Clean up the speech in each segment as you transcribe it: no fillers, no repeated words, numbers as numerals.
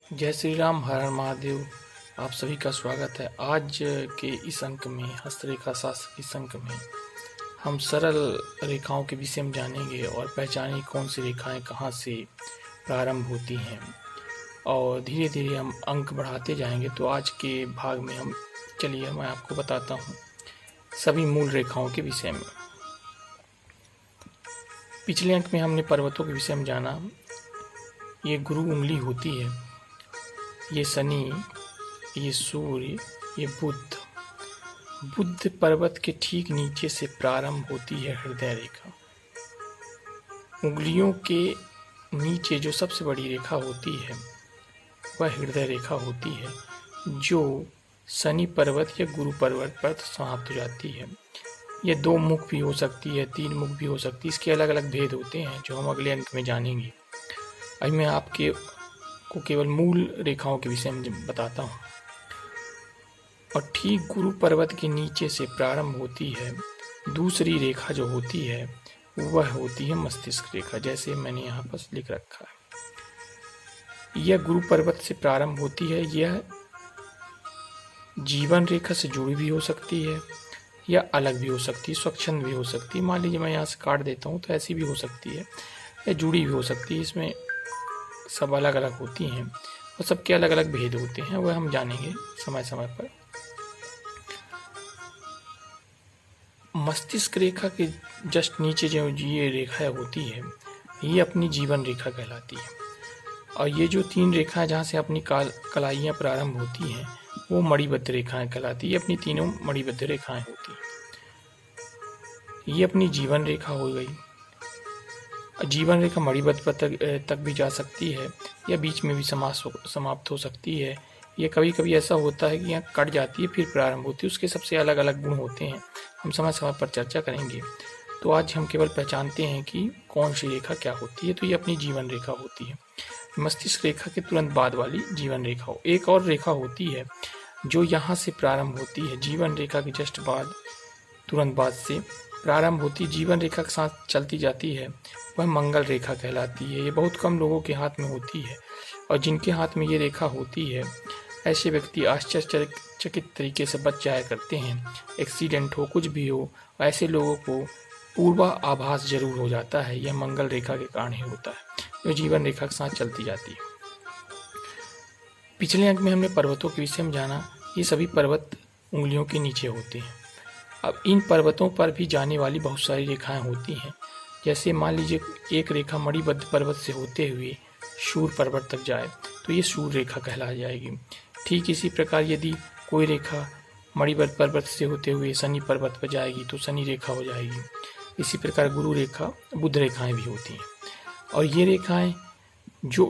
जय श्री राम, हर हर महादेव। आप सभी का स्वागत है। आज के इस अंक में, हस्तरेखा शास्त्र के इस अंक में हम सरल रेखाओं के विषय में जानेंगे और पहचानेंगे कौन सी रेखाएं कहां से प्रारंभ होती हैं, और धीरे धीरे हम अंक बढ़ाते जाएंगे। तो आज के भाग में चलिए मैं आपको बताता हूं सभी मूल रेखाओं के विषय में। पिछले अंक में हमने पर्वतों के विषय में जाना। ये गुरु उंगली होती है, ये शनि, ये सूर्य, ये बुध। बुध पर्वत के ठीक नीचे से प्रारंभ होती है हृदय रेखा। उंगलियों के नीचे जो सबसे बड़ी रेखा होती है वह हृदय रेखा होती है, जो शनि पर्वत या गुरु पर्वत पर समाप्त हो जाती है। ये 2 मुख भी हो सकती है, 3 मुख भी हो सकती है। इसके अलग अलग भेद होते हैं जो हम अगले अंक में जानेंगे। अभी मैं आपके को केवल मूल रेखाओं के विषय में बताता हूँ। और ठीक गुरु पर्वत के नीचे से प्रारंभ होती है दूसरी रेखा जो होती है वह होती है मस्तिष्क रेखा, जैसे मैंने यहाँ पर लिख रखा है। यह गुरु पर्वत से प्रारंभ होती है। यह जीवन रेखा से जुड़ी भी हो सकती है या अलग भी हो सकती है, स्वच्छंद भी हो सकती है। मान लीजिए मैं यहाँ से काट देता हूँ तो ऐसी भी हो सकती है या जुड़ी भी हो सकती है। इसमें सब अलग अलग होती हैं और सबके अलग अलग भेद होते हैं, वह हम जानेंगे समय समय पर। मस्तिष्क रेखा के जस्ट नीचे जो ये रेखा होती है ये अपनी जीवन रेखा कहलाती है। और ये जो 3 रेखाएं जहाँ से अपनी कलाइयाँ प्रारंभ होती हैं वो मणिबद्ध रेखाएं कहलाती है। ये अपनी तीनों मणिबद्ध रेखाएं होती हैं। ये अपनी जीवन रेखा हो गई। जीवन रेखा मणिबद्ध तक भी जा सकती है या बीच में भी समाप्त हो सकती है। ये कभी कभी ऐसा होता है कि यहाँ कट जाती है फिर प्रारंभ होती है। उसके सबसे अलग अलग गुण होते हैं, हम समय समय पर चर्चा करेंगे। तो आज हम केवल पहचानते हैं कि कौन सी रेखा क्या होती है। तो ये अपनी जीवन रेखा होती है। मस्तिष्क रेखा के तुरंत बाद वाली जीवन रेखा हो। एक और रेखा होती है जो यहाँ से प्रारंभ होती है, जीवन रेखा के जस्ट बाद, तुरंत बाद से प्रारंभ होती, जीवन रेखा के साथ चलती जाती है, वह मंगल रेखा कहलाती है। ये बहुत कम लोगों के हाथ में होती है, और जिनके हाथ में ये रेखा होती है ऐसे व्यक्ति आश्चर्यचकित तरीके से बच जाया करते हैं। एक्सीडेंट हो, कुछ भी हो, ऐसे लोगों को पूर्वाभास जरूर हो जाता है। यह मंगल रेखा के कारण ही होता है, जो जीवन रेखा के साथ चलती जाती है। पिछले अंक में हमने पर्वतों के विषय में जाना। ये सभी पर्वत उंगलियों के नीचे होते हैं। अब इन पर्वतों पर भी जाने वाली बहुत सारी रेखाएं होती हैं। जैसे मान लीजिए एक रेखा मणिबद्ध पर्वत से होते हुए शूर पर्वत तक जाए तो ये शूर रेखा कहला जाएगी। ठीक इसी प्रकार यदि कोई रेखा मणिबद्ध पर्वत से होते हुए शनि पर्वत पर जाएगी तो शनि रेखा हो जाएगी। इसी प्रकार गुरु रेखा, बुध रेखाएं भी होती हैं। और ये रेखाएं, जो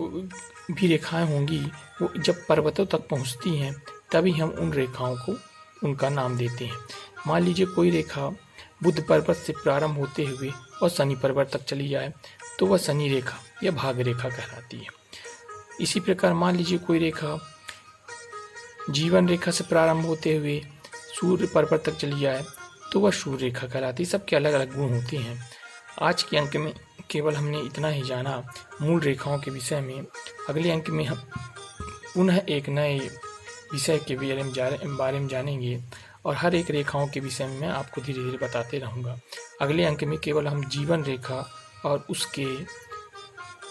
भी रेखाएं होंगी, वो जब पर्वतों तक पहुँचती हैं तभी हम उन रेखाओं को उनका नाम देते हैं। मान लीजिए कोई रेखा बुध पर्वत से प्रारंभ होते हुए और शनि पर्वत तक चली जाए तो वह शनि रेखा या भाग रेखा कहलाती है। इसी प्रकार मान लीजिए कोई रेखा जीवन रेखा से प्रारंभ होते हुए सूर्य पर्वत तक चली जाए तो वह सूर्य रेखा कहलाती है। सबके अलग अलग गुण होते हैं। आज के अंक में केवल हमने इतना ही जाना मूल रेखाओं के विषय में। अगले अंक में हम पुनः एक नए विषय के बारे में जानेंगे, और हर एक रेखाओं के विषय में मैं आपको धीरे धीरे बताते रहूँगा। अगले अंक में केवल हम जीवन रेखा और उसके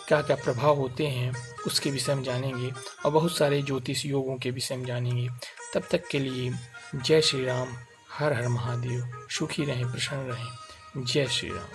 क्या क्या प्रभाव होते हैं उसके विषय में जानेंगे, और बहुत सारे ज्योतिष योगों के विषय में जानेंगे। तब तक के लिए जय श्री राम, हर हर महादेव। सुखी रहें, प्रसन्न रहें। जय श्री राम।